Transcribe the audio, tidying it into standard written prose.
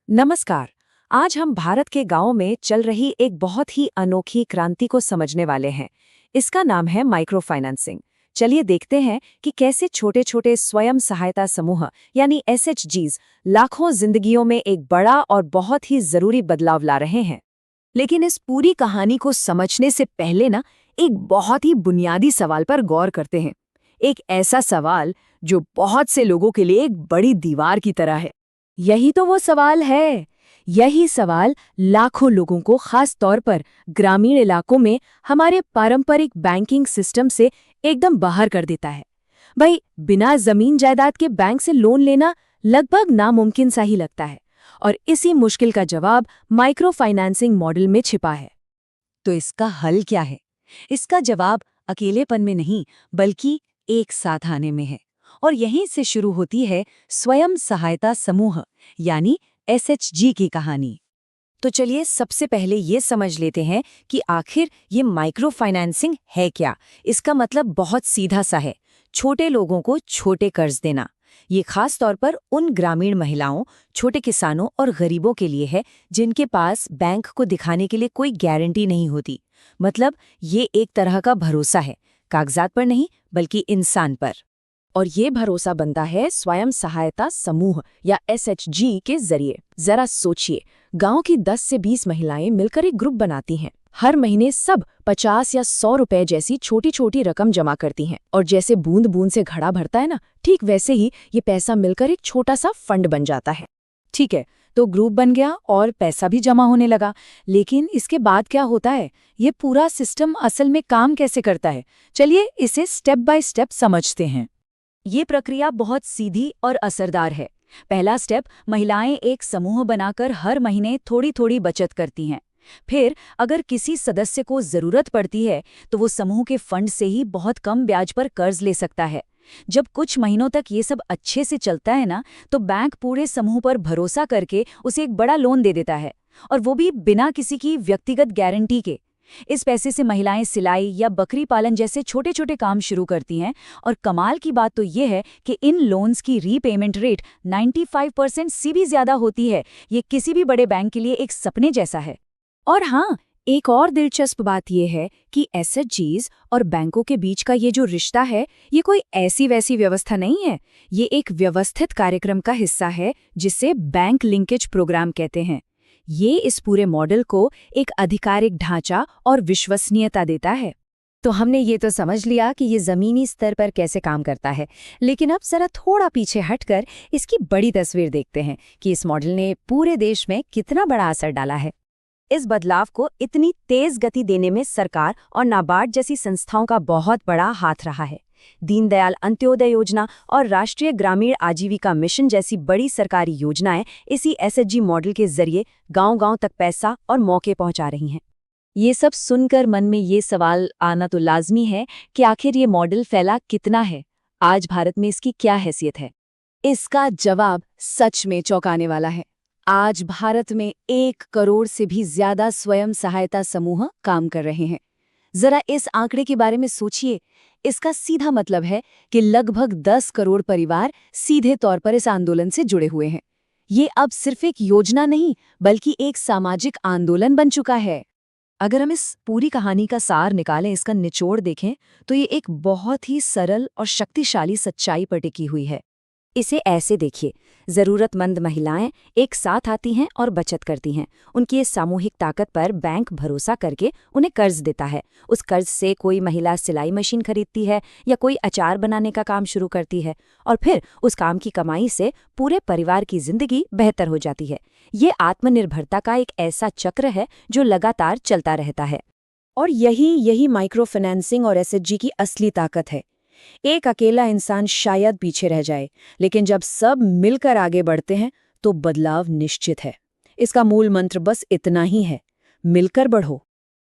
नमस्कार। आज हम भारत के गांव में चल रही एक बहुत ही अनोखी क्रांति को समझने वाले हैं। इसका नाम है माइक्रो फाइनेंसिंग। चलिए देखते हैं कि कैसे छोटे छोटे स्वयं सहायता समूह यानी एसएचजीज लाखों जिंदगियों में एक बड़ा और बहुत ही जरूरी बदलाव ला रहे हैं। लेकिन इस पूरी कहानी को समझने से पहले एक बहुत ही बुनियादी सवाल पर गौर करते हैं। एक ऐसा सवाल जो बहुत से लोगों के लिए एक बड़ी दीवार की तरह है। यही तो वो सवाल है। यही सवाल लाखों लोगों को, खास तौर पर ग्रामीण इलाकों में, हमारे पारंपरिक बैंकिंग सिस्टम से एकदम बाहर कर देता है। भाई, बिना जमीन जायदाद के बैंक से लोन लेना लगभग नामुमकिन सा ही लगता है। और इसी मुश्किल का जवाब माइक्रो फाइनेंसिंग मॉडल में छिपा है। तो इसका हल क्या है? इसका जवाब अकेलेपन में नहीं, बल्कि एक साथ आने में है। और यहीं से शुरू होती है स्वयं सहायता समूह यानी एसएचजी की कहानी। तो चलिए सबसे पहले ये समझ लेते हैं कि आखिर ये माइक्रो फाइनेंसिंग है क्या। इसका मतलब बहुत सीधा सा है, छोटे लोगों को छोटे कर्ज देना। ये खास तौर पर उन ग्रामीण महिलाओं, छोटे किसानों और गरीबों के लिए है जिनके पास बैंक को दिखाने के लिए कोई गारंटी नहीं होती। मतलब ये एक तरह का भरोसा है, कागजात पर नहीं बल्कि इंसान पर। और ये भरोसा बनता है स्वयं सहायता समूह या एसएचजी के जरिए। जरा सोचिए, गांव की 10 से 20 महिलाएं मिलकर एक ग्रुप बनाती हैं। हर महीने सब 50 या 100 रुपए जैसी छोटी छोटी रकम जमा करती हैं। और जैसे बूंद बूंद से घड़ा भरता है ना, ठीक वैसे ही ये पैसा मिलकर एक छोटा सा फंड बन जाता है। ठीक है, तो ग्रुप बन गया और पैसा भी जमा होने लगा। लेकिन इसके बाद क्या होता है? ये पूरा सिस्टम असल में काम कैसे करता है? चलिए इसे स्टेप बाय स्टेप समझते हैं। ये प्रक्रिया बहुत सीधी और असरदार है। पहला स्टेप, महिलाएं एक समूह बनाकर हर महीने थोड़ी थोड़ी बचत करती हैं। फिर अगर किसी सदस्य को जरूरत पड़ती है तो वो समूह के फंड से ही बहुत कम ब्याज पर कर्ज ले सकता है। जब कुछ महीनों तक ये सब अच्छे से चलता है ना, तो बैंक पूरे समूह पर भरोसा करके उसे एक बड़ा लोन दे देता है, और वो भी बिना किसी की व्यक्तिगत गारंटी के। इस पैसे से महिलाएं सिलाई या बकरी पालन जैसे छोटे छोटे काम शुरू करती हैं। और कमाल की बात तो ये है कि इन लोन्स की रीपेमेंट रेट 95% से भी ज्यादा होती है। ये किसी भी बड़े बैंक के लिए एक सपने जैसा है। और हाँ, एक और दिलचस्प बात यह है कि एसएचजीज और बैंकों के बीच का ये जो रिश्ता है, ये कोई ऐसी वैसी व्यवस्था नहीं है। ये एक व्यवस्थित कार्यक्रम का हिस्सा है जिसे बैंक लिंकेज प्रोग्राम कहते हैं। ये इस पूरे मॉडल को एक आधिकारिक ढांचा और विश्वसनीयता देता है। तो हमने ये तो समझ लिया कि ये जमीनी स्तर पर कैसे काम करता है। लेकिन अब जरा थोड़ा पीछे हटकर इसकी बड़ी तस्वीर देखते हैं कि इस मॉडल ने पूरे देश में कितना बड़ा असर डाला है। इस बदलाव को इतनी तेज गति देने में सरकार और नाबार्ड जैसी संस्थाओं का बहुत बड़ा हाथ रहा है। दीनदयाल अंत्योदय योजना और राष्ट्रीय ग्रामीण आजीविका मिशन जैसी बड़ी सरकारी योजनाएं इसी एसएचजी मॉडल के जरिए गांव-गांव तक पैसा और मौके पहुंचा रही हैं। ये सब सुनकर मन में ये सवाल आना तो लाजमी है कि आखिर ये मॉडल फैला कितना है? आज भारत में इसकी क्या हैसियत है? इसका जवाब सच में चौंकाने वाला है। आज भारत में 1 करोड़ से भी ज्यादा स्वयं सहायता समूह काम कर रहे हैं। जरा इस आंकड़े के बारे में सोचिए। इसका सीधा मतलब है कि लगभग 10 करोड़ परिवार सीधे तौर पर इस आंदोलन से जुड़े हुए हैं। ये अब सिर्फ एक योजना नहीं, बल्कि एक सामाजिक आंदोलन बन चुका है। अगर हम इस पूरी कहानी का सार निकालें, इसका निचोड़ देखें, तो ये एक बहुत ही सरल और शक्तिशाली सच्चाई पर टिकी हुई है। इसे ऐसे देखिए, जरूरतमंद महिलाएं एक साथ आती हैं और बचत करती हैं। उनकी इस सामूहिक ताकत पर बैंक भरोसा करके उन्हें कर्ज देता है। उस कर्ज से कोई महिला सिलाई मशीन खरीदती है या कोई अचार बनाने का काम शुरू करती है, और फिर उस काम की कमाई से पूरे परिवार की जिंदगी बेहतर हो जाती है। ये आत्मनिर्भरता का एक ऐसा चक्र है जो लगातार चलता रहता है। और यही माइक्रो फाइनेंसिंग और एसएचजी की असली ताकत है। एक अकेला इंसान शायद पीछे रह जाए, लेकिन जब सब मिलकर आगे बढ़ते हैं तो बदलाव निश्चित है। इसका मूल मंत्र बस इतना ही है, मिलकर बढ़ो।